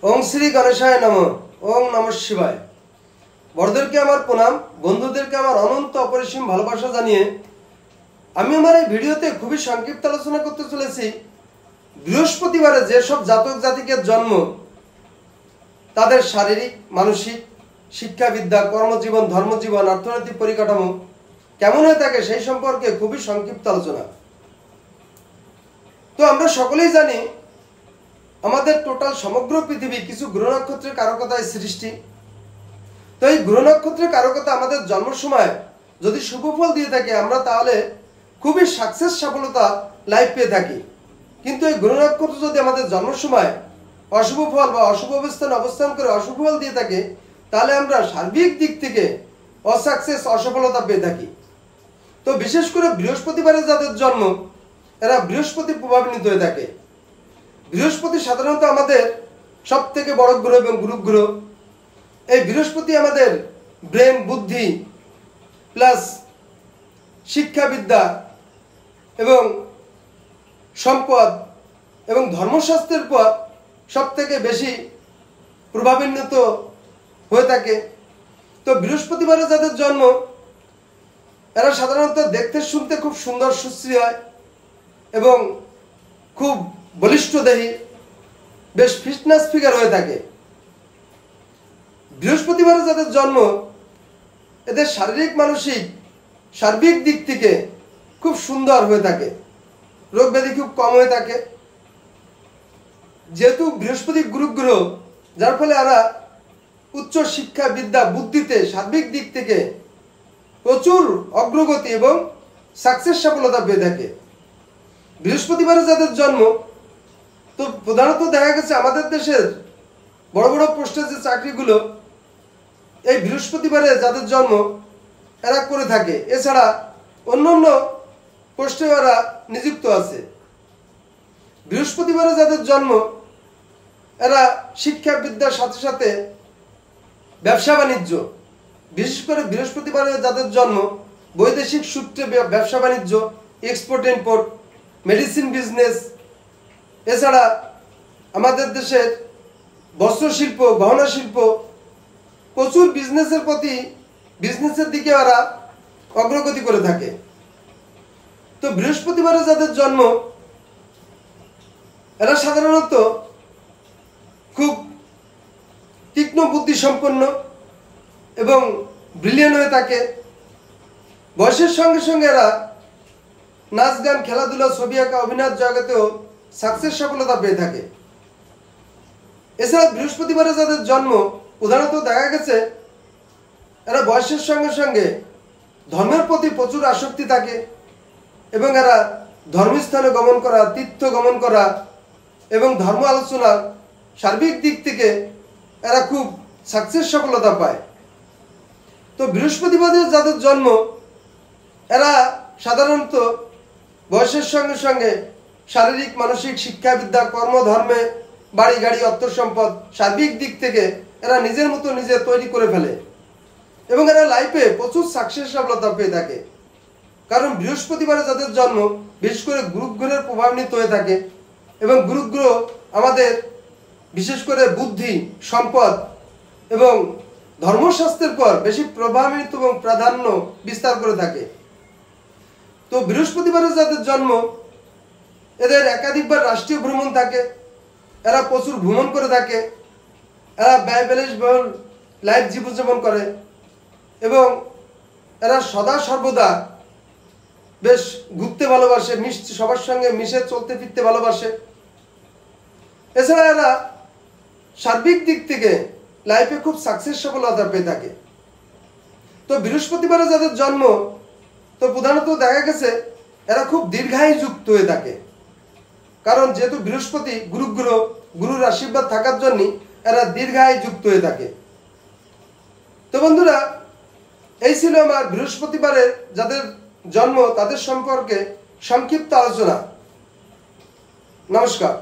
ओं श्री गणेशाय नमः। ओं नमः शिवाय। बड़देरके आमार प्रणाम, बंधुदेरके आमार अनंत अपरिसीम भालोबासा जानिए आमी आमार এই ভিডিওতে খুবই সংক্ষিপ্ত আলোচনা করতে চলেছি বৃহস্পতিবারে যে সব জাতক জাতিকের জন্ম তাদের শারীরিক, মানসিক, শিক্ষাবিদ্যা, কর্মজীবন, ধর্মজীবন, অর্থনৈতিক পরিকাঠামো কেমন হয়ে থাকে সেই সম্পর্কে খুবই সংক্ষিপ্ত আলোচনা। তো আমরা সকলেই জানি আমাদের টোটাল সমগ্র পৃথিবী কিছু গ্রহ নক্ষত্রের কারকতায় সৃষ্টি। তো এই গ্রহ নক্ষত্রের কারকতা আমাদের জন্ম সময় যদি শুভ ফল দিয়ে থাকে আমরা তাহলে খুবই সাকসেস সফলতা লাইফ পেয়ে থাকি। কিন্তু এই গ্রহ নক্ষত্র যদি আমাদের জন্ম সময় অশুভ ফল বা অশুভ অবস্থানে অবস্থান করে অশুভ ফল দিয়ে থাকে তাহলে আমরা সার্বিক দিক থেকে অসাকসেস, অসফলতা পেয়ে থাকি। তো বিশেষ করে বৃহস্পতিবারে যাদের জন্ম এরা বৃহস্পতি প্রভাবান্বিত হয়ে থাকে। বৃহস্পতি সাধারণত আমাদের সবথেকে বড় গ্রহ এবং গুরু গ্রহ। এই বৃহস্পতি আমাদের ব্রেন, বুদ্ধি প্লাস শিক্ষাবিদ্যা এবং সম্পদ এবং ধর্মশাস্ত্রের পর সবথেকে বেশি প্রভাবান্বিত হয়ে থাকে। তো বৃহস্পতিবারে যাদের জন্ম এরা সাধারণত দেখতে শুনতে খুব সুন্দর, সুশ্রী হয় এবং খুব বলিষ্ঠ দেহী, বেশ ফিটনেস ফিগার হয়ে থাকে। বৃহস্পতিবারে যাদের জন্ম এদের শারীরিক, মানসিক, সার্বিক দিক থেকে খুব সুন্দর হয়ে থাকে, রোগ ব্যাধি খুব কম হয়ে থাকে। যেহেতু বৃহস্পতি গুরু গ্রহ যার ফলে এরা উচ্চ শিক্ষা, বিদ্যা, বুদ্ধিতে সার্বিক দিক থেকে প্রচুর অগ্রগতি এবং সাকসেস সফলতা পেয়ে থাকে। বৃহস্পতিবারে যাদের জন্ম তো প্রধানত দেখা গেছে আমাদের দেশের বড় বড় পোস্টে যে চাকরিগুলো এই বৃহস্পতিবারে যাদের জন্ম এরা করে থাকে। এছাড়া অন্য অন্য পোস্টে এরা নিযুক্ত আছে। বৃহস্পতিবারে যাদের জন্ম এরা শিক্ষা বিদ্যার সাথে সাথে ব্যবসা বাণিজ্য, বিশেষ করে বৃহস্পতিবারে যাদের জন্ম বৈদেশিক সূত্রে ব্যবসা বাণিজ্য, এক্সপোর্ট ইম্পোর্ট, মেডিসিন বিজনেস, এছাড়া আমাদের দেশের বস্ত্রশিল্প, গহনা শিল্প, প্রচুর বিজনেসের দিকে ওরা অগ্রগতি করে থাকে। তো বৃহস্পতিবারে যাদের জন্ম এরা সাধারণত খুব তীক্ষ্ণ বুদ্ধি সম্পন্ন এবং ব্রিলিয়ান্ট হয়ে থাকে। বয়সের সঙ্গে সঙ্গে এরা নাচ, গান, খেলাধুলা, ছবি আঁকা, অভিনয় জগতেও সাকসেস সফলতা পেয়ে থাকে। এছাড়া বৃহস্পতিবারে যাদের জন্ম প্রধানত দেখা গেছে এরা বয়সের সঙ্গে সঙ্গে ধর্মের প্রতি প্রচুর আসক্তি থাকে এবং এরা ধর্মস্থানে গমন করা, তীর্থ গমন করা এবং ধর্ম আলোচনা সার্বিক দিক থেকে এরা খুব সাকসেস সফলতা পায়। তো বৃহস্পতিবারে যাদের জন্ম এরা সাধারণত বয়সের সঙ্গে সঙ্গে শারীরিক, মানসিক, শিক্ষাবিদ্যা, কর্মধর্মে, বাড়ি গাড়ি, অর্থ সম্পদ সার্বিক দিক থেকে এরা নিজের মতো নিজে তৈরি করে ফেলে এবং এরা লাইফে প্রচুর সাকসেস সফলতা পেয়ে থাকে। কারণ বৃহস্পতিবারে যাদের জন্ম বিশেষ করে গুরু গ্রহের প্রভাবান্বিত হয়ে থাকে এবং গুরু গ্রহ আমাদের বিশেষ করে বুদ্ধি, সম্পদ এবং ধর্মশাস্ত্রের পর বেশি প্রভাবান্বিত এবং প্রাধান্য বিস্তার করে থাকে। তো বৃহস্পতিবারে যাদের জন্ম এদের একাধিকবার রাষ্ট্রীয় ভ্রমণ থাকে, এরা প্রচুর ভ্রমণ করে থাকে, এরা ব্যয়বিলাসবহুল লাইফ জীবনযাপন করে এবং এরা সদা সর্বদা বেশ ঘুরতে ভালোবাসে, সবার সঙ্গে মিশে চলতে ফিরতে ভালোবাসে। এছাড়া এরা সার্বিক দিক থেকে লাইফে খুব সাকসেস সফলতা পেয়ে থাকে। তো বৃহস্পতিবারে যাদের জন্ম তো প্রধানত দেখা গেছে এরা খুব দীর্ঘায়ু যুক্ত হয়ে থাকে। কারণ যেহেতু বৃহস্পতি গুরু গ্রহ, গুরুর আশীর্বাদ থাকার জন্য এরা দীর্ঘায়ু যুক্ত হয়ে থাকে। তো বন্ধুরা, এই ছিল আমার বৃহস্পতিবারে যাদের জন্ম তাদের সম্পর্কে সংক্ষিপ্ত আলোচনা। নমস্কার।